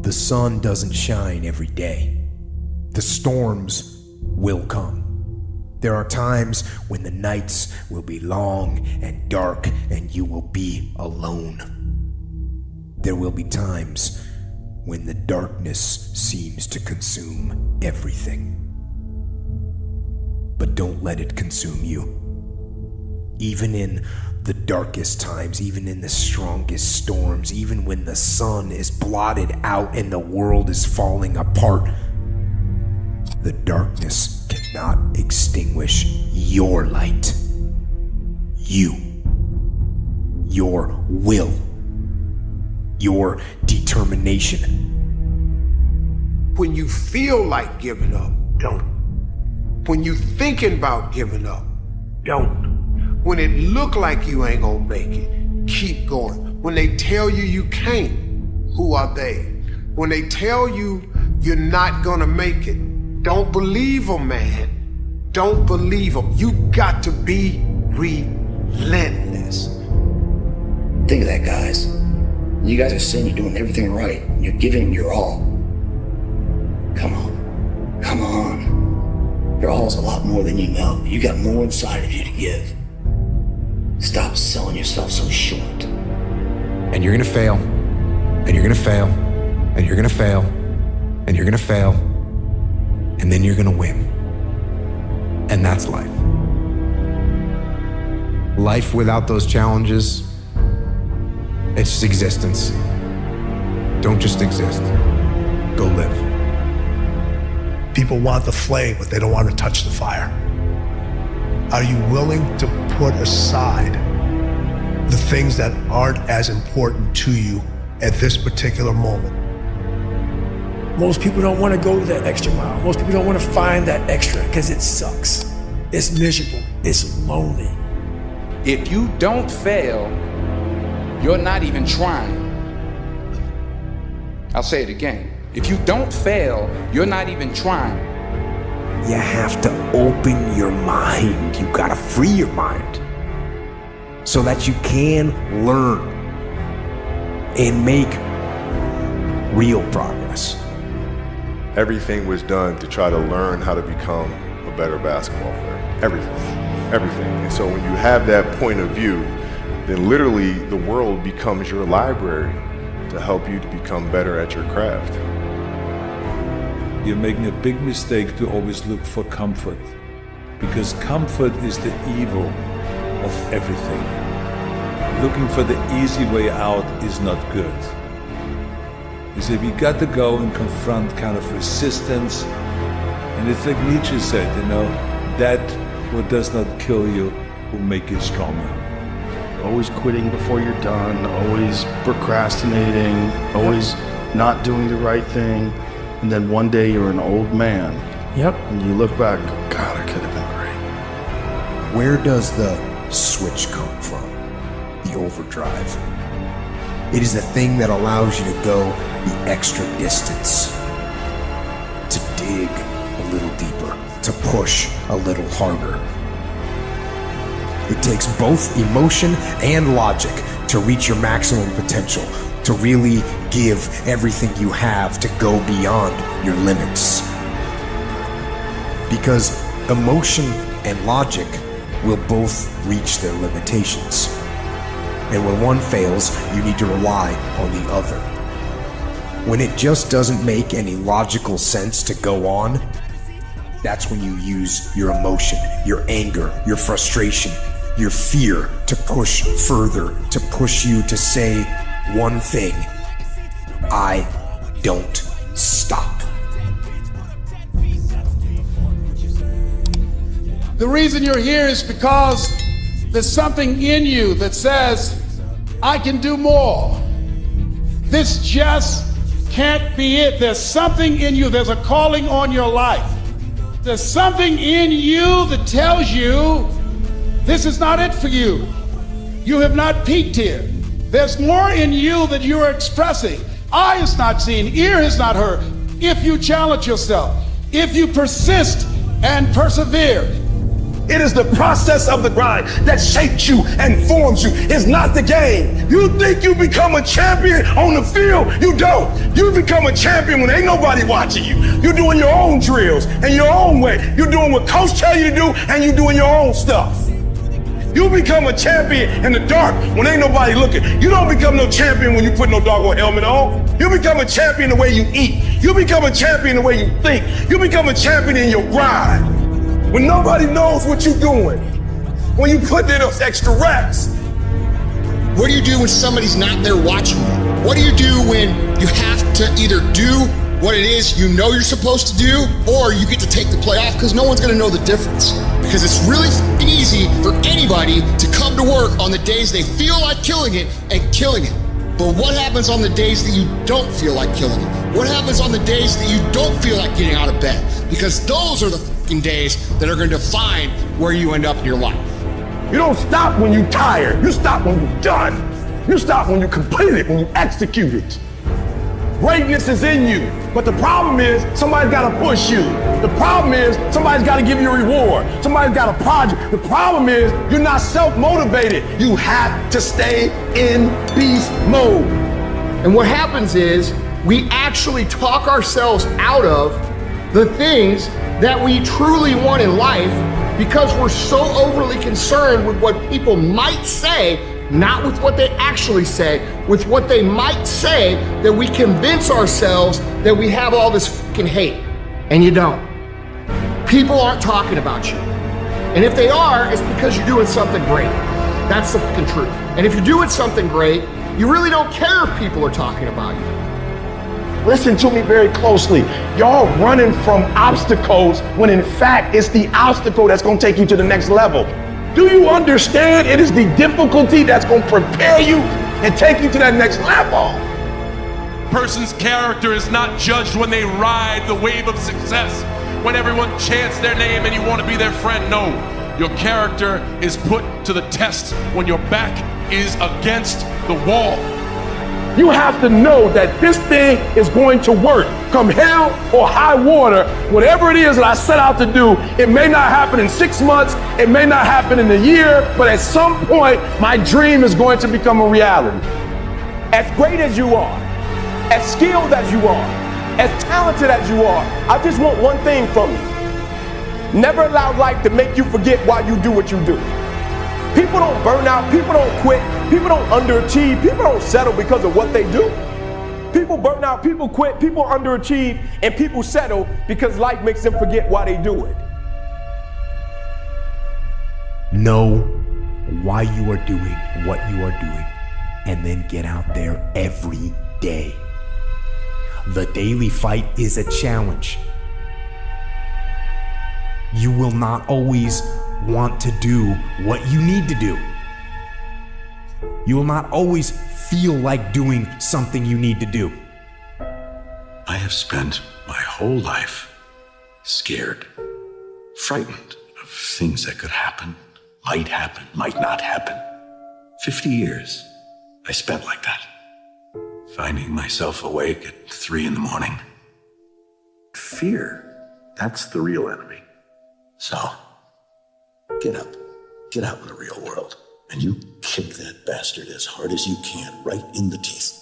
The sun doesn't shine every day. The storms will come. There are times when the nights will be long and dark and you will be alone. There will be times when the darkness seems to consume everything. But don't let it consume you. Even in the darkest times, even in the strongest storms, even when the sun is blotted out and the world is falling apart, the darkness cannot extinguish your light. You, your will, your determination. When you feel like giving up, don't. When you thinking about giving up, don't. When it look like you ain't gonna make it, keep going. When they tell you you can't, who are they? When they tell you you're not gonna make it, don't believe them, man. Don't believe them. You got to be relentless. Think of that, guys. You guys are saying you're doing everything right. You're giving your all. Come on. Come on. Your all is a lot more than you know. You got more inside of you to give. Stop selling yourself so short. And you're gonna fail. And you're gonna fail. And you're gonna fail. And you're gonna fail. And then you're gonna win. And that's life. Life without those challenges, it's just existence. Don't just exist. Go live. People want the flame, but they don't want to touch the fire. Are you willing to put aside the things that aren't as important to you at this particular moment? Most people don't want to go that extra mile. Most people don't want to find that extra because it sucks. It's miserable. It's lonely. If you don't fail, you're not even trying. I'll say it again. If you don't fail, you're not even trying. You have to open your mind. You gotta free your mind so that you can learn and make real progress. Everything was done to try to learn how to become a better basketball player. Everything. And so when you have that point of view, then literally the world becomes your library to help you to become better at your craft. You're making a big mistake to always look for comfort, because comfort is the evil of everything. Looking for the easy way out is not good. You see, we got to go and confront kind of resistance, and it's like Nietzsche said, that what does not kill you will make you stronger. Always quitting before you're done, always procrastinating, always not doing the right thing. And then one day you're an old man. Yep. And you look back, God, I could have been great. Where does the switch come from? The overdrive. It is the thing that allows you to go the extra distance, to dig a little deeper, to push a little harder. It takes both emotion and logic to reach your maximum potential, to really give everything you have to go beyond your limits. Because emotion and logic will both reach their limitations. And when one fails, you need to rely on the other. When it just doesn't make any logical sense to go on, that's when you use your emotion, your anger, your frustration, your fear to push further, to push you to say one thing: I don't stop. The reason you're here is because there's something in you that says, I can do more. This just can't be it. There's something in you. There's a calling on your life. There's something in you that tells you this is not it for you. You have not peaked here. There's more in you that you are expressing. Eye has not seen, ear has not heard. If you challenge yourself, if you persist and persevere, It is the process of the grind that shapes you and forms you. It's not the game. You think you become a champion on the field? You don't. You become a champion when ain't nobody watching you. You're doing your own drills and your own way. You're doing what coach tell you to do, and you're doing your own stuff. You become a champion in the dark when ain't nobody looking. You don't become no champion when you put no doggone helmet on. You become a champion the way you eat. You become a champion the way you think. You become a champion in your grind. When nobody knows what you're doing. When you put in those extra reps. What do you do when somebody's not there watching you? What do you do when you have to either do what it is you know you're supposed to do, or you get to take the play off because no one's gonna know the difference? Because it's really easy for anybody to come to work on the days they feel like killing it and killing it. But what happens on the days that you don't feel like killing it? What happens on the days that you don't feel like getting out of bed? Because those are the fucking days that are gonna define where you end up in your life. You don't stop when you're tired. You stop when you're done. You stop when you complete it, when you execute it. Greatness is in you, but the problem is somebody's got to push you. The problem is somebody's got to give you a reward. Somebody's got a project. The problem is you're not self-motivated. You have to stay in beast mode. And what happens is we actually talk ourselves out of the things that we truly want in life because we're so overly concerned with what people might say, not with what they actually say, with what they might say, that we convince ourselves that we have all this fucking hate. And you don't. People aren't talking about you. And if they are, it's because you're doing something great. That's the fucking truth. And if you're doing something great, you really don't care if people are talking about you. Listen to me very closely. Y'all running from obstacles when in fact it's the obstacle that's gonna take you to the next level. Do you understand it is the difficulty that's going to prepare you and take you to that next level? Person's character is not judged when they ride the wave of success, when everyone chants their name and you want to be their friend. No, your character is put to the test when your back is against the wall. You have to know that this thing is going to work. Come hell or high water, whatever it is that I set out to do, it may not happen in 6 months, it may not happen in a year, but at some point, my dream is going to become a reality. As great as you are, as skilled as you are, as talented as you are, I just want one thing from you. Never allow life to make you forget why you do what you do. People don't burn out, people don't quit, people don't underachieve, people don't settle because of what they do. People burn out, people quit, people underachieve, and people settle because life makes them forget why they do it. Know why you are doing what you are doing, and then get out there every day. The daily fight is a challenge. You will not always want to do what you need to do. You will not always feel like doing something you need to do. I have spent my whole life scared, frightened of things that could happen, might not happen. 50 years I spent like that, finding myself awake at 3 a.m. Fear, that's the real enemy. So, get up, get out in the real world, and you kick that bastard as hard as you can right in the teeth.